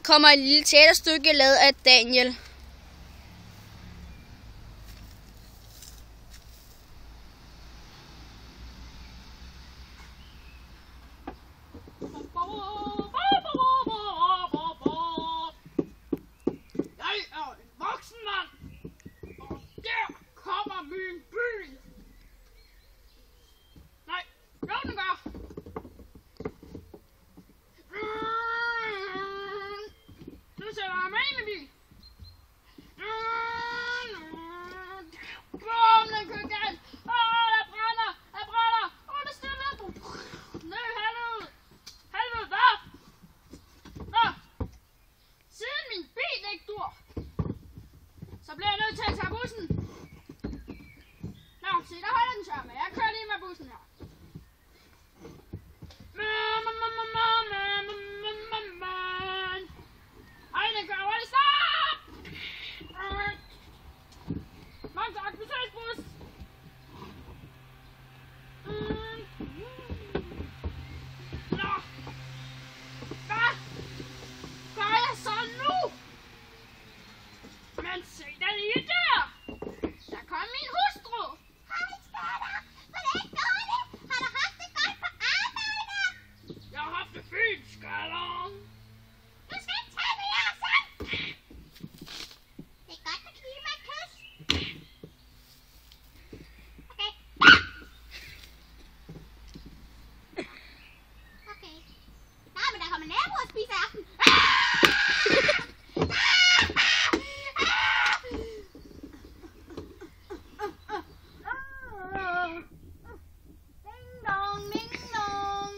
kommer et lille teaterstykke lavet af Daniel. Jeg er en voksen mand, og der kommer min bil. Nej, jo den gør. Nu sætter jeg mig ind i min bil. Bum, den kører galt. Der brænder, der brænder. Det stiller. Nej, helvede. Helvede, hvad? Nå, siden min bil ikke dur, så bliver jeg nødt til at tage bussen. Nå, se, der holder den så, men jeg kører lige med bussen her. Ej, den kører hurtigt. Stop! Mange tak, vi ses, bus. Nå, hvad gør jeg så nu? Men se da lige der. Der kom min hustru. Hej skatter, hvordan går det? Har du haft det godt på arbejde? Jeg har haft det fint, skatter. Du skal ikke tage mere selv. Det er godt at give mig et kys. Okay. Okay. Nej, men der kommer naboer at spise aften. Ding dong, ding dong.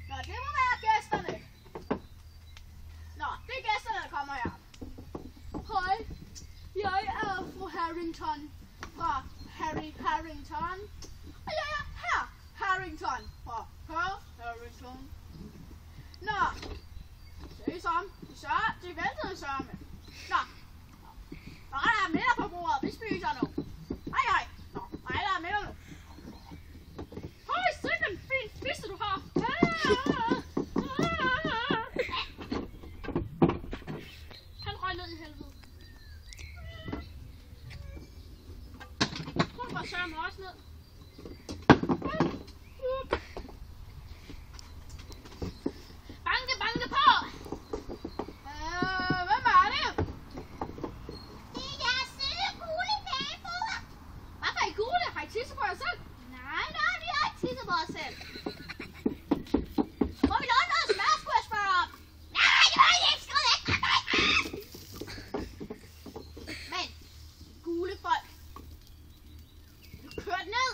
Nå, det må være gæsterne. Nå, det er gæsterne, der kommer her. Hej, jeg er fru Harrington fra Harry Harrington. Og jeg er herr Harrington fra herr Harrington. Nå, se som. De væltede sørme. Nå, der er middag på bordet. Vi spiser nu. Hej. Nå, der er middag nu. Høj, sikke en fin spise du har. Han røg ned i helvede. Hun var sørme også ned. Banke på! Hvem er det? Det er jeres søde gule naboer. Hvorfor er I gule? Har I tisset på jer selv? Nej, vi har ikke tisset på os selv. Må vi låne noget smør, skulle jeg spørge om? Nej, det må I ikke. Skrid ikke med mig. Men, gule folk. Du kørte ned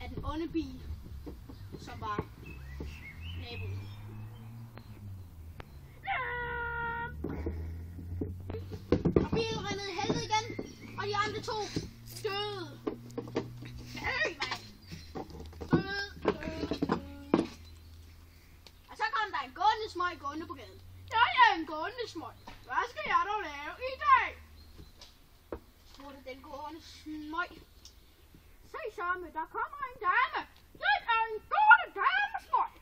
af den onde bil, som var naboen. Og bilen røg ned i helvede igen, og de andre to døde. Mand. Døde. Og så kom der en gående smøg gående på gaden. Jeg er en gående smøg. Hvad skal jeg dog lave i dag? Spurgte den gående smøg. Se sørme, der kommer en dame. Jeg er en gående damesmøg.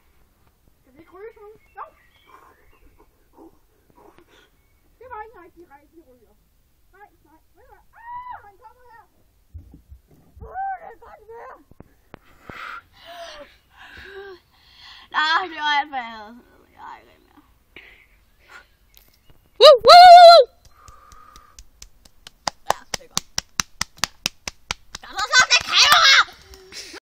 Skal vi ikke ryge sådan? Jo. Det var ikke rigtig ryger. Nej. Ved du hvad? Han kommer her. Det er godt vejr. Nej, det var alt, hvad jeg havde.